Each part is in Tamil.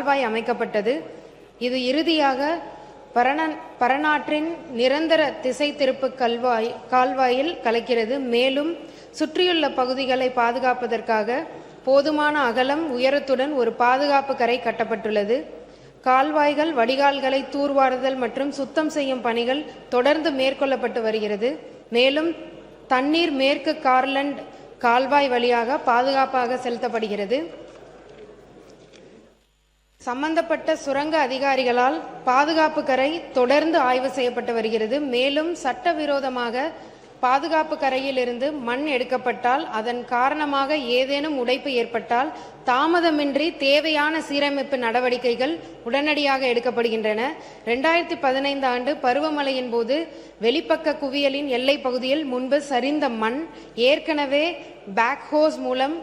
கால்வாய் அமைக்கப்பட்டது. இது இறுதியாக பரநாற்றின் நிரந்தர திசை திருப்பு கால்வாயில் கலக்கிறது. மேலும் சுற்றியுள்ள பகுதிகளை பாதுகாப்பதற்காக போதுமான அகலம் உயரத்துடன் ஒரு பாதுகாப்பு கரை கட்டப்பட்டுள்ளது. கால்வாய்கள் வடிகால்களை தூர்வாறுதல் மற்றும் சுத்தம் செய்யும் பணிகள் தொடர்ந்து மேற்கொள்ளப்பட்டு வருகிறது. மேலும் தண்ணீர் மேற்கு கார்லண்ட் கால்வாய் வழியாக பாதுகாப்பாக செலுத்தப்படுகிறது. சம்பந்தப்பட்ட சுரங்க அதிகாரிகளால் பாதுகாப்பு கரை தொடர்ந்து ஆய்வு செய்யப்பட்டு வருகிறது. மேலும் சட்டவிரோதமாக பாதுகாப்பு கரையில் இருந்து மண் எடுக்கப்பட்டால், அதன் காரணமாக ஏதேனும் உடைப்பு ஏற்பட்டால் தாமதமின்றி தேவையான சீரமைப்பு நடவடிக்கைகள் உடனடியாக எடுக்கப்படுகின்றன. 2015 ஆண்டு பருவமழையின் போது வெளிப்பக்க குவியலின் எல்லை பகுதியில் முன்பு சரிந்த மண் ஏற்கனவே பேக்ஹோஸ் மூலம்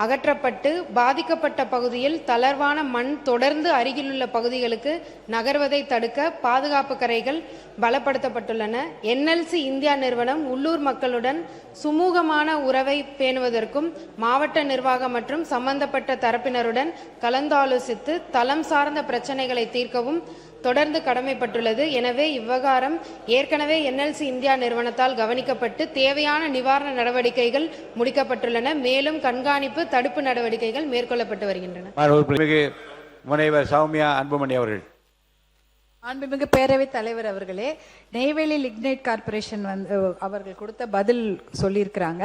அகற்றப்பட்டு பாதிக்கப்பட்ட பகுதியில் தளர்வான மண் தொடர்ந்து அருகிலுள்ள பகுதிகளுக்கு நகர்வதை தடுக்க பாதுகாப்பு கரைகள் பலப்படுத்தப்பட்டுள்ளன. NLC இந்தியா நிறுவனம் உள்ளூர் மக்களுடன் சுமூகமான உறவை பேணுவதற்கும் மாவட்ட நிர்வாகம் மற்றும் சம்பந்தப்பட்ட தரப்பினருடன் கலந்தாலோசித்து தளம் சார்ந்த பிரச்சனைகளை தீர்க்கவும் தொடர்ந்து கடமைப்பட்டுள்ளது. எனவே இவ்விவகாரம் ஏற்கனவே NLC இந்தியா நிறுவனத்தால் கவனிக்கப்பட்டு தேவையான நிவாரண நடவடிக்கைகள் முடிக்கப்பட்டுள்ளன. மேலும் கண்காணிப்பு தடுப்பு நடவடிக்கைகள் மேற்கொள்ளப்பட்டு வருகின்றன. முனைவர் சௌமியா அன்புமணி அவர்கள். அன்புமிகு பேரவைத் தலைவர் அவர்களே, நெய்வேலி லிக்னைட் கார்பரேஷன் அவர்கள் கொடுத்த பதில் சொல்லியிருக்கிறாங்க.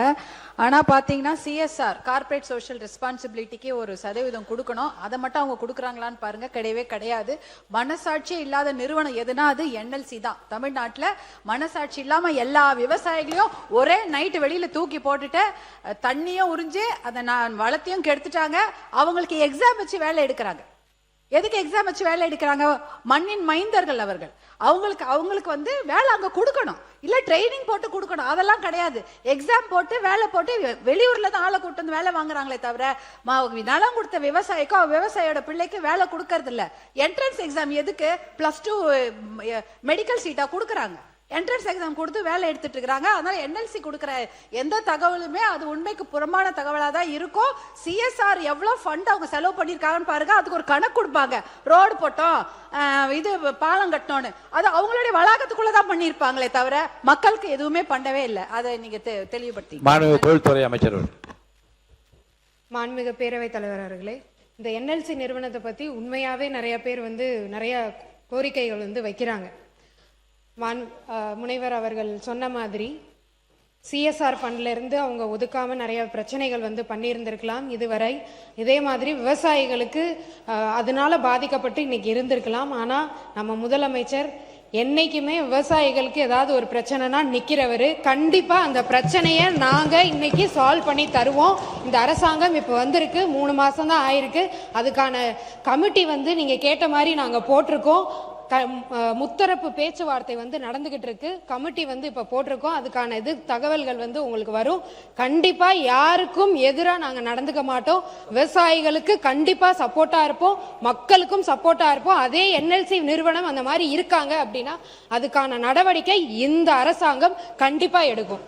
ஆனா பாத்தீங்கன்னா CSR கார்பரேட் சோஷியல் ரெஸ்பான்சிபிலிட்டிக்கு ஒரு சதவீதம் கொடுக்கணும். அதை மட்டும் அவங்க கொடுக்குறாங்களான்னு பாருங்க, கிடையவே கிடையாது. மனசாட்சியே இல்லாத நிறுவனம் எதுனா அது NLC தான். தமிழ்நாட்டில் மனசாட்சி இல்லாம எல்லா விவசாயிகளையும் ஒரே நைட்டு வெளியில தூக்கி போட்டுட்டு தண்ணியும் உறிஞ்சு அதை வளத்தையும் கெடுத்துட்டாங்க. அவங்களுக்கு எக்ஸாம் வச்சு வேலை எடுக்கிறாங்க. எதுக்கு எக்ஸாம் வச்சு வேலை எடுக்கிறாங்க? மண்ணின் மைந்தர்கள் அவர்கள். அவங்களுக்கு வேலை அங்க கொடுக்கணும், இல்ல ட்ரைனிங் போட்டு கொடுக்கணும். அதெல்லாம் கிடையாது. எக்ஸாம் போட்டு வேலை போட்டு வெளியூர்ல தான் ஆளை கூட்டு வந்து வேலை வாங்குறாங்களே தவிர நிலம் கொடுத்த விவசாயிக்கும் விவசாயியோட பிள்ளைக்கு வேலை கொடுக்கறது இல்ல. என்ட்ரன்ஸ் எக்ஸாம் எதுக்கு? +2 மெடிக்கல் சீட்டா கொடுக்குறாங்க. என்ட்ரன்ஸ் எக்ஸாம் கொடுத்து வேலை எடுத்துட்டு இருக்காங்க. அதனால NLC கொடுக்குற எந்த தகவலுமே அது உண்மைக்கு புறமான தகவலா தான் இருக்கும். CSR எவ்வளவு ஃபண்ட் அவங்க செலவு பண்ணிருக்காங்கன்னு பாருங்க. அதுக்கு ஒரு கணக்கு கொடுப்பாங்க. ரோடு போட்டோம், இது பாலம் கட்டணும்னு. அது அவங்களுடைய வளாகத்துக்குள்ளதான் பண்ணிருப்பாங்களே தவிர மக்களுக்கு எதுவுமே பண்ணவே இல்லை. அதை நீங்க தெளிவுபடுத்தி. மாண்புமிகு தொழில்துறை அமைச்சர். மாண்புமிகு பேரவைத் தலைவர் அவர்களே, இந்த NLC நிறுவனத்தை பத்தி உண்மையாவே நிறைய பேர் நிறைய கோரிக்கைகள் வைக்கிறாங்க. முனைவர் அவர்கள் சொன்ன மாதிரி CSR ஃபண்ட்ல இருந்து அவங்க ஒதுக்காம நிறைய பிரச்சனைகள் பண்ணியிருந்திருக்கலாம் இதுவரை. இதே மாதிரி விவசாயிகளுக்கு அதனால பாதிக்கப்பட்டு இன்னைக்கு இருந்திருக்கலாம். ஆனா நம்ம முதலமைச்சர் என்னைக்குமே விவசாயிகளுக்கு ஏதாவது ஒரு பிரச்சனைனா நிக்கிறவரு. கண்டிப்பா அந்த பிரச்சனையை நாங்க இன்னைக்கு சால்வ் பண்ணி தருவோம். இந்த அரசாங்கம் இப்ப வந்திருக்கு, 3 மாசம் தான் ஆயிருக்கு. அதுக்கான கமிட்டி நீங்க கேட்ட மாதிரி நாங்க போட்டிருக்கோம். முத்தரப்பு பேச்சுவார்த்தை நடந்துகிட்டு இருக்கு. கமிட்டி இப்ப போட்டிருக்கோம். அதுக்கான தகவல்கள் உங்களுக்கு வரும். கண்டிப்பா யாருக்கும் எதிராக நாங்க நடந்துக்க மாட்டோம். விவசாயிகளுக்கு கண்டிப்பா சப்போர்ட்டா இருப்போம், மக்களுக்கும் சப்போர்ட்டா இருப்போம். அதே NLC நிறுவனம் அந்த மாதிரி இருக்காங்க அப்படின்னா அதுக்கான நடவடிக்கை இந்த அரசாங்கம் கண்டிப்பா எடுக்கும்.